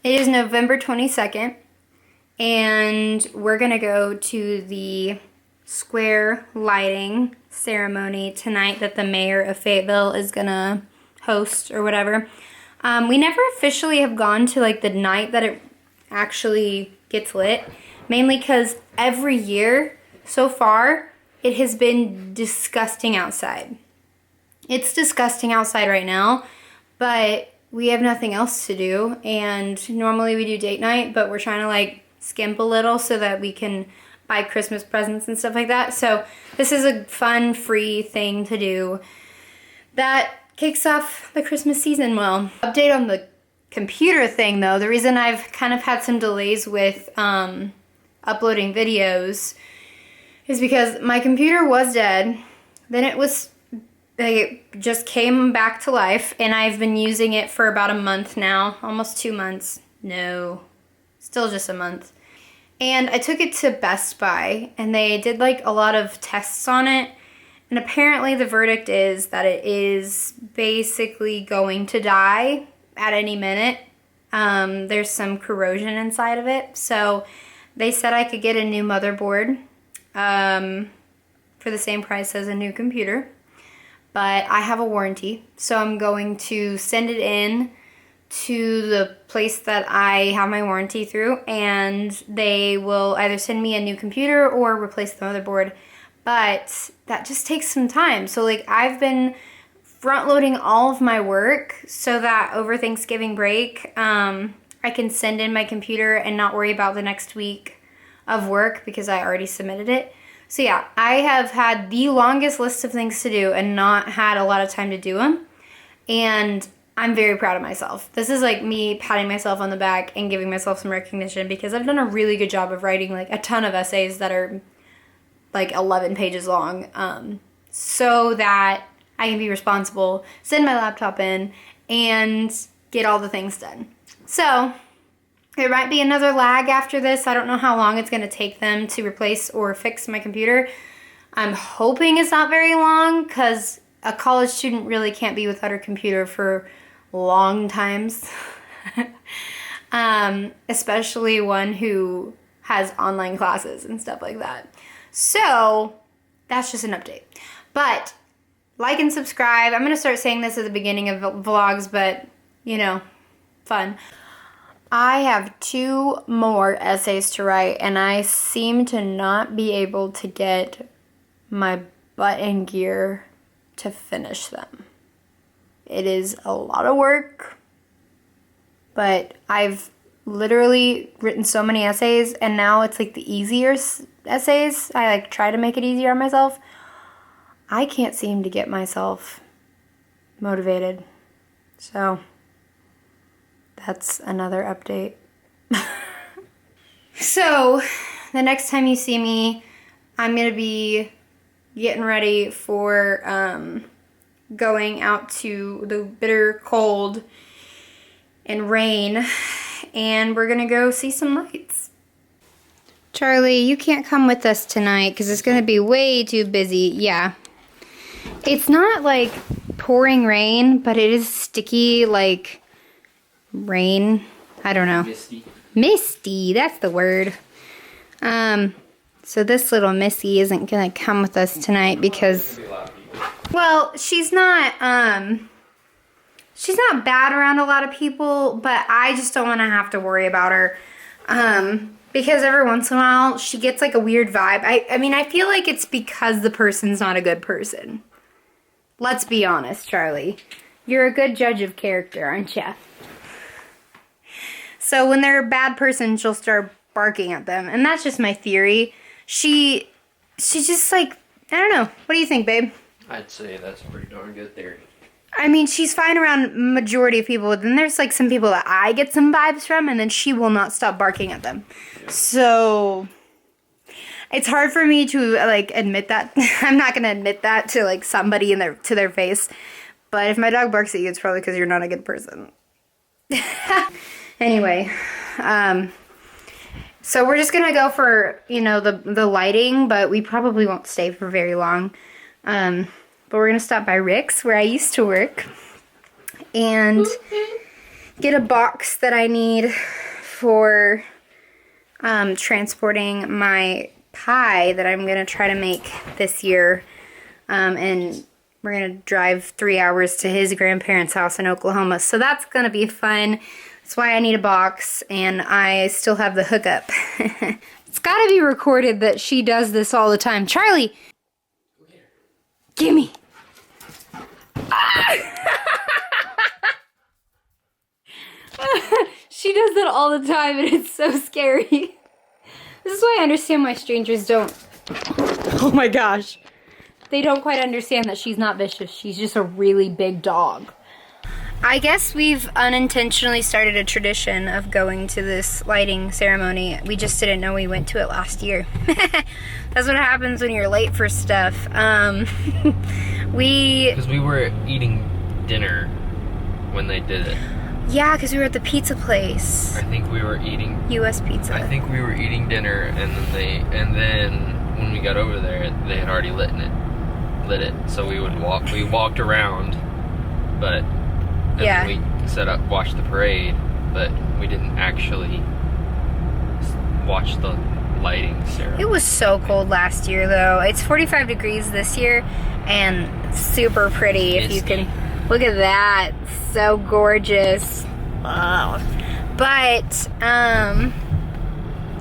It is November 22nd, and we're gonna go to the square lighting ceremony tonight that the mayor of Fayetteville is gonna host or whatever. We never officially have gone to like the night that it actually gets lit, mainly because every year so far it has been disgusting outside. It's disgusting outside right now, but we have nothing else to do, and normally we do date night, but we're trying to like skimp a little so that we can buy Christmas presents and stuff like that. So this is a fun, free thing to do that kicks off the Christmas season well. Update on the computer thing though, the reason I've kind of had some delays with uploading videos is because my computer was dead, then it just came back to life, and I've been using it for about a month now, almost 2 months. No, still just a month. And I took it to Best Buy, and they did like a lot of tests on it, and apparently the verdict is that it is basically going to die at any minute. There's some corrosion inside of it, so they said I could get a new motherboard for the same price as a new computer. But I have a warranty, so I'm going to send it in to the place that I have my warranty through, and they will either send me a new computer or replace the motherboard. But that just takes some time. So like I've been front loading all of my work so that over Thanksgiving break, I can send in my computer and not worry about the next week of work because I already submitted it. So yeah, I have had the longest list of things to do and not had a lot of time to do them. And I'm very proud of myself. This is like me patting myself on the back and giving myself some recognition because I've done a really good job of writing like a ton of essays that are like 11 pages long, so that I can be responsible, send my laptop in, and get all the things done. So there might be another lag after this. I don't know how long it's going to take them to replace or fix my computer. I'm hoping it's not very long because a college student really can't be without her computer for long times. Especially one who has online classes and stuff like that. So that's just an update. But like and subscribe. I'm going to start saying this at the beginning of vlogs, but you know, fun. I have 2 more essays to write, and I seem to not be able to get my butt in gear to finish them. It is a lot of work, but I've literally written so many essays, and now it's like the easier essays. I like try to make it easier on myself. I can't seem to get myself motivated. So that's another update. So the next time you see me, I'm gonna be getting ready for going out to the bitter cold and rain, and we're gonna go see some lights. Charlie, you can't come with us tonight because it's gonna be way too busy. Yeah, it's not like pouring rain, but it is sticky like rain. I don't know. Misty, that's the word. So this little Missy isn't gonna come with us tonight because, well, she's not bad around a lot of people, but I just don't want to have to worry about her, because every once in a while she gets like a weird vibe. I mean, I feel like it's because the person's not a good person. Let's be honest, Charlie. You're a good judge of character, aren't you? So when they're a bad person, she'll start barking at them. And that's just my theory. She's just like, I don't know. What do you think, babe? I'd say that's a pretty darn good theory. I mean, she's fine around majority of people. Then there's like some people that I get some vibes from, and then she will not stop barking at them. Yeah. So it's hard for me to like admit that. I'm not going to admit that to like somebody to their face. But if my dog barks at you, it's probably because you're not a good person. Anyway, so we're just gonna go for, you know, the lighting, but we probably won't stay for very long. But we're gonna stop by Rick's, where I used to work, and get a box that I need for transporting my pie that I'm gonna try to make this year. And we're gonna drive 3 hours to his grandparents' house in Oklahoma. So that's gonna be fun. That's why I need a box, and I still have the hookup. It's gotta be recorded that she does this all the time. Charlie! Gimme! She does that all the time, and it's so scary. This is why I understand why strangers don't... Oh my gosh. They don't quite understand that she's not vicious. She's just a really big dog. I guess we've unintentionally started a tradition of going to this lighting ceremony. We just didn't know we went to it last year. That's what happens when you're late for stuff. Because we were eating dinner when they did it. Yeah, because we were at the pizza place. I think we were eating U.S. pizza. I think we were eating dinner, and then when we got over there, they had already lit it. So we walked around, but then we set up, watched the parade, but we didn't actually watch the lighting ceremony. It was so cold last year, though. It's 45 degrees this year, and super pretty. If you can look at that, so gorgeous. Wow. But I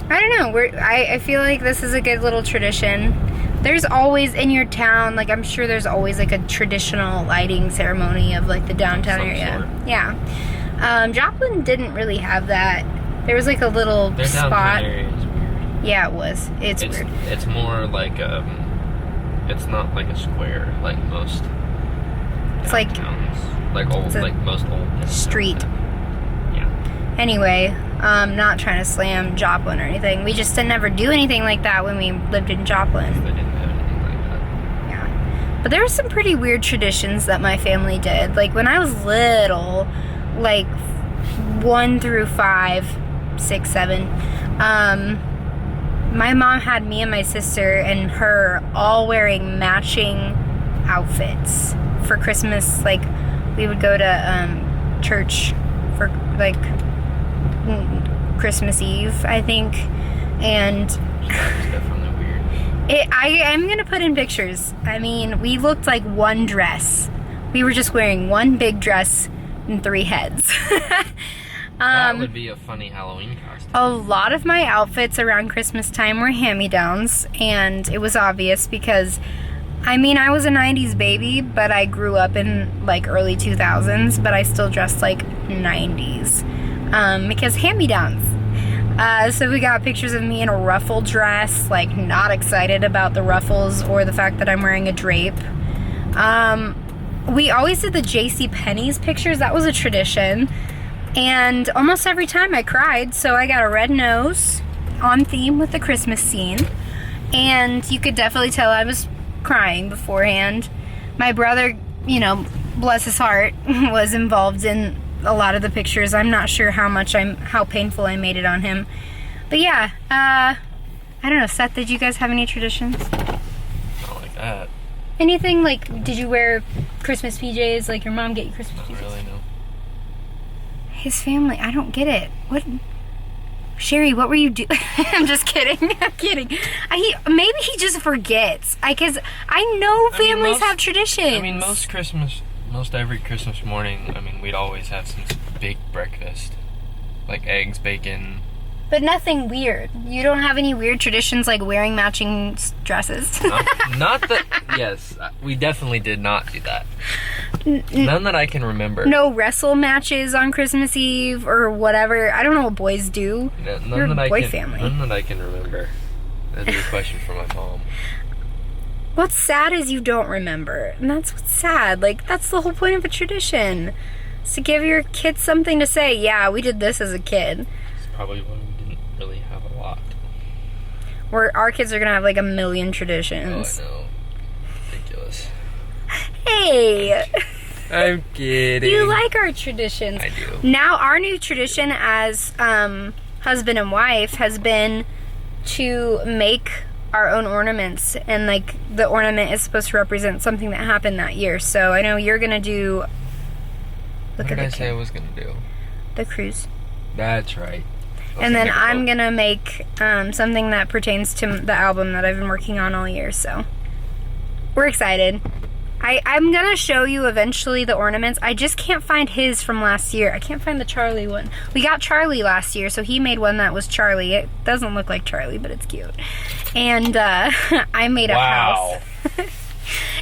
don't know. I feel like this is a good little tradition. There's always in your town, like I'm sure there's always like a traditional lighting ceremony of like the downtown area. Sort. Yeah. Joplin didn't really have that. There was like a little Their spot. downtown area is weird. Yeah, it was. It's weird. It's more like it's not like a square like most. It's like old, like most old street. Yeah. Anyway, not trying to slam Joplin or anything. We just didn't ever do anything like that when we lived in Joplin. They didn't have anything like that. Yeah. But there were some pretty weird traditions that my family did. Like when I was little, like 1 through 5, 6, 7, my mom had me and my sister and her all wearing matching outfits for Christmas. Like we would go to church for like Christmas Eve, I think, and It's definitely weird. I am gonna put in pictures. I mean, we looked like one dress. We were just wearing one big dress and 3 heads. That would be a funny Halloween costume. A lot of my outfits around Christmas time were hand-me-downs, and it was obvious because, I mean, I was a 90s baby, but I grew up in like early 2000s, but I still dressed like 90s. Because hand-me-downs. So we got pictures of me in a ruffle dress, like not excited about the ruffles or the fact that I'm wearing a drape. We always did the JCPenney's pictures. That was a tradition. And almost every time I cried, so I got a red nose on theme with the Christmas scene. And you could definitely tell I was crying beforehand. My brother, you know, bless his heart, was involved in a lot of the pictures. I'm not sure how painful I made it on him. But yeah, I don't know. Seth, did you guys have any traditions? Not like that. Anything like, did you wear Christmas PJs? Like your mom get you Christmas PJs? Not really, no. His family, I don't get it. What? Sherry, what were you doing? I'm just kidding. I'm kidding. Maybe he just forgets. Because I know families have traditions. I mean, most every Christmas morning, I mean, we'd always have some big breakfast. Like eggs, bacon. But nothing weird. You don't have any weird traditions like wearing matching dresses? Not that, yes, we definitely did not do that. None that I can remember. No wrestle matches on Christmas Eve or whatever. I don't know what boys do. You're a boy family. None that I can remember. That'd be a question for my mom. What's sad is you don't remember. And that's what's sad. Like, that's the whole point of a tradition. Is to give your kids something to say, yeah, we did this as a kid. It's probably why we didn't really have a lot. Where our kids are going to have like a million traditions. Oh, I know. Ridiculous. Hey! I'm kidding. You like our traditions. I do. Now, our new tradition as husband and wife has been to make our own ornaments, and like the ornament is supposed to represent something that happened that year. So I know you're gonna do. What did I say I was gonna do? the cruise. That's right. And then I'm gonna make something that pertains to the album that I've been working on all year, so we're excited. I'm gonna show you eventually the ornaments. I just can't find his from last year. I can't find the Charlie one. We got Charlie last year, so he made one that was Charlie. It doesn't look like Charlie, but it's cute. And I made a house.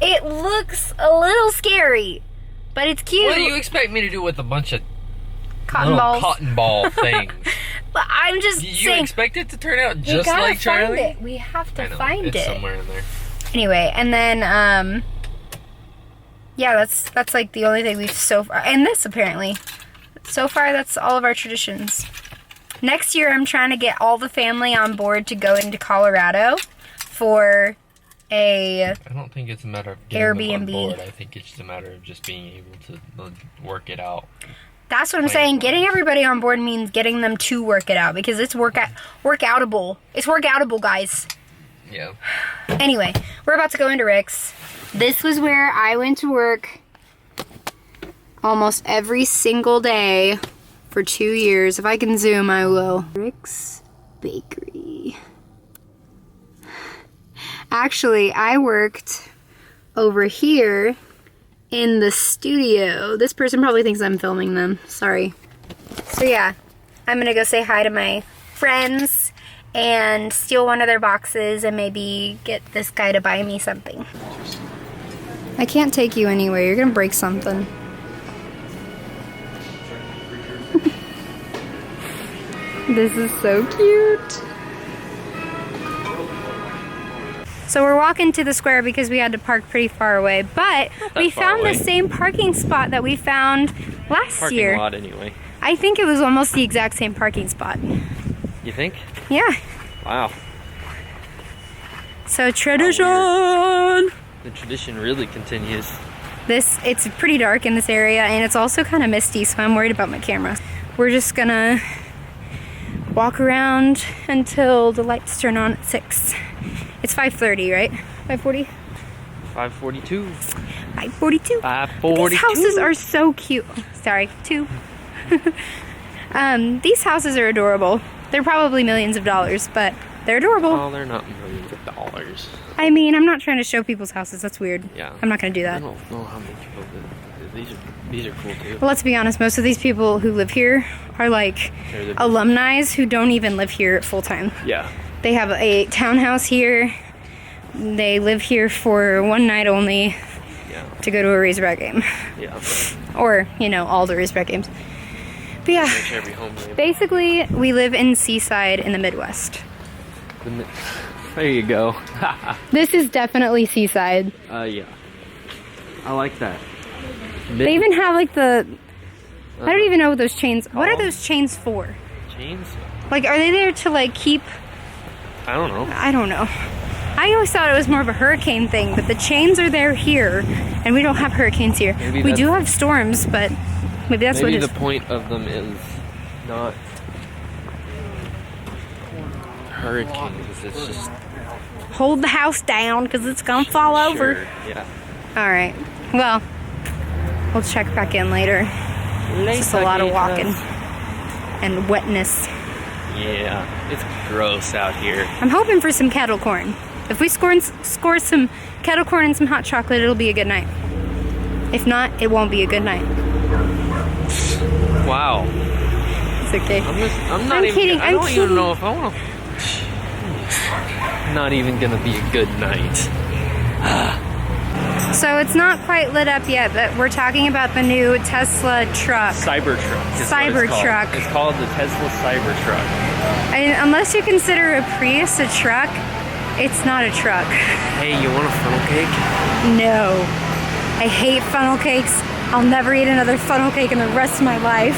It looks a little scary, but it's cute. What do you expect me to do with a bunch of cotton ball things? But I'm just saying. You expect it to turn out just like Charlie? Find it. We have to find it. It's somewhere in there. Anyway, and then yeah, that's like the only thing we've so far, and this apparently. So far, that's all of our traditions. Next year, I'm trying to get all the family on board to go into Colorado for I don't think it's a matter of getting Airbnb. them on board. I think it's just a matter of just being able to work it out. That's what I'm saying. Getting everybody on board means getting them to work it out, because it's workoutable. It's workoutable, guys. Yeah. Anyway, we're about to go into Rick's. This was where I went to work almost every single day for 2 years. If I can zoom, I will. Rick's Bakery. Actually, I worked over here in the studio. This person probably thinks I'm filming them. Sorry. So yeah, I'm gonna go say hi to my friends and steal one of their boxes and maybe get this guy to buy me something. I can't take you anywhere. You're gonna break something. This is so cute. So we're walking to the square because we had to park pretty far away, but we found the same parking spot that we found last year. Parking lot anyway. I think it was almost the exact same parking spot. You think? Yeah. Wow. So tradition. The tradition really continues. It's pretty dark in this area, and it's also kind of misty, so I'm worried about my camera. We're just gonna walk around until the lights turn on at 6. It's 5:30, right? 5:40? 5:42. 5:42. 5:42. These houses are so cute. Sorry, 2. These houses are adorable. They're probably millions of dollars, but they're adorable. Oh, they're not millions of dollars. I mean, I'm not trying to show people's houses. That's weird. Yeah. I'm not going to do that. I don't know how many people these are cool too. Well, let's be honest. Most of these people who live here are like alumni who don't even live here full time. Yeah. They have a townhouse here. They live here for one night only. Yeah. To go to a Razorback game. Yeah. Or, all the Razorback games. But yeah. Every home game. Basically, we live in Seaside in the Midwest. There you go. This is definitely Seaside. Yeah. I like that. They even have like I don't even know what those chains. What are those chains for? Chains? Like, are they there to like keep? I don't know. I don't know. I always thought it was more of a hurricane thing, but the chains are there here, and we don't have hurricanes here. We do have storms, but maybe that's what it is. Maybe the point of them is not hurricanes. It's just hold the house down because it's gonna fall over. Yeah. All right. Well, we'll check back in later. It's just a lot of walking and wetness. Yeah, it's gross out here. I'm hoping for some kettle corn. If we score some kettle corn and some hot chocolate, it'll be a good night. If not, it won't be a good night. Wow. It's okay. I'm not even kidding. I don't even know if I want to. Not even gonna be a good night. So it's not quite lit up yet, but we're talking about the new Tesla truck. Cybertruck. Cybertruck. It's called the Tesla Cybertruck. Unless you consider a Prius a truck, it's not a truck. Hey, you want a funnel cake? No. I hate funnel cakes. I'll never eat another funnel cake in the rest of my life.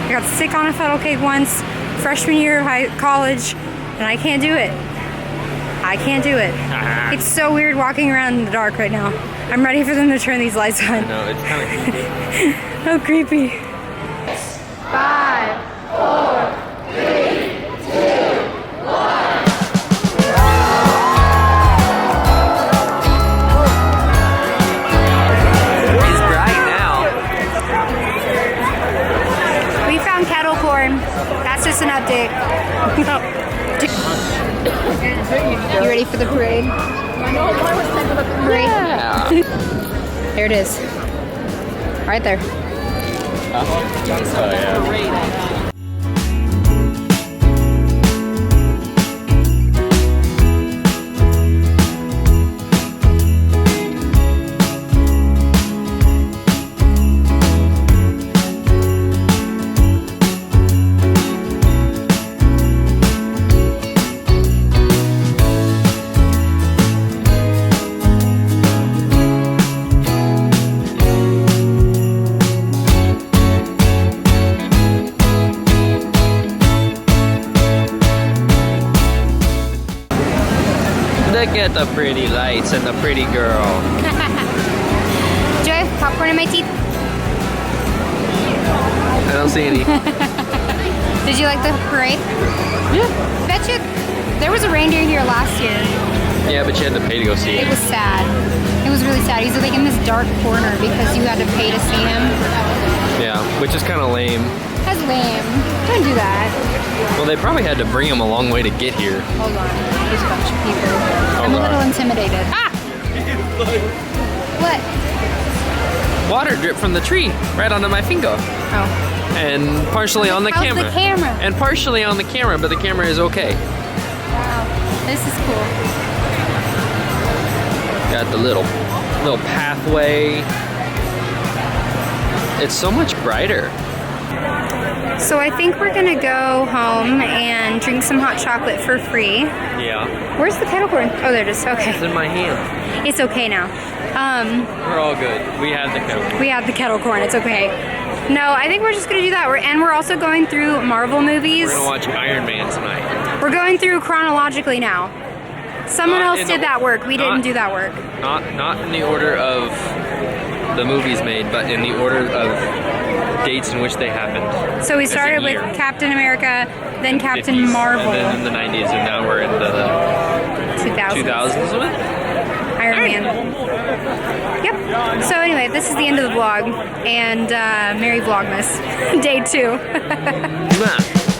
I got sick on a funnel cake once, freshman year of college, and I can't do it. I can't do it. It's so weird walking around in the dark right now. I'm ready for them to turn these lights on. No, it's kind of creepy. How creepy. 5, 4, 3, 2, 1. It's bright now. We found stick. You ready for the parade? Parade? Yeah. There it is. Right there. Oh, yeah. Look at the pretty lights and the pretty girl. Joy, popcorn in my teeth. I don't see any. Did you like the parade? Yeah. Betcha. There was a reindeer here last year. Yeah, but you had to pay to go see It it. was sad. It was really sad. He's like in this dark corner because you had to pay to see him. Yeah, which is kind of lame. That's lame. Don't do that. Well, they probably had to bring him a long way to get here. Hold on. There's a bunch of people. I'm a on. little intimidated. Ah! What? Water dripped from the tree right onto my finger. Oh. And partially on the How's camera. the camera? And partially on the camera, but the camera is okay. Wow. This is cool. Got the little pathway. It's so much brighter. So I think we're gonna go home and drink some hot chocolate for free. Yeah. Where's the kettle corn? Oh, there it is. Okay. It's in my hand. It's okay now. We're all good. We have the kettle. We have the kettle corn. It's okay. No, I think we're just gonna do that. We're also going through Marvel movies. We're gonna watch Iron Man tonight. We're going through chronologically now. Someone Not else in did the- that work. We didn't not- do that work. Not in the order of the movies made, but in the order of dates in which they happened. So we As a started with year. Captain America, then Captain 50s, Marvel, and then in the 90s, and now we're in the 2000s with Iron Man. Yep. So anyway, this is the end of the vlog, and Merry Vlogmas, day 2. Mwah.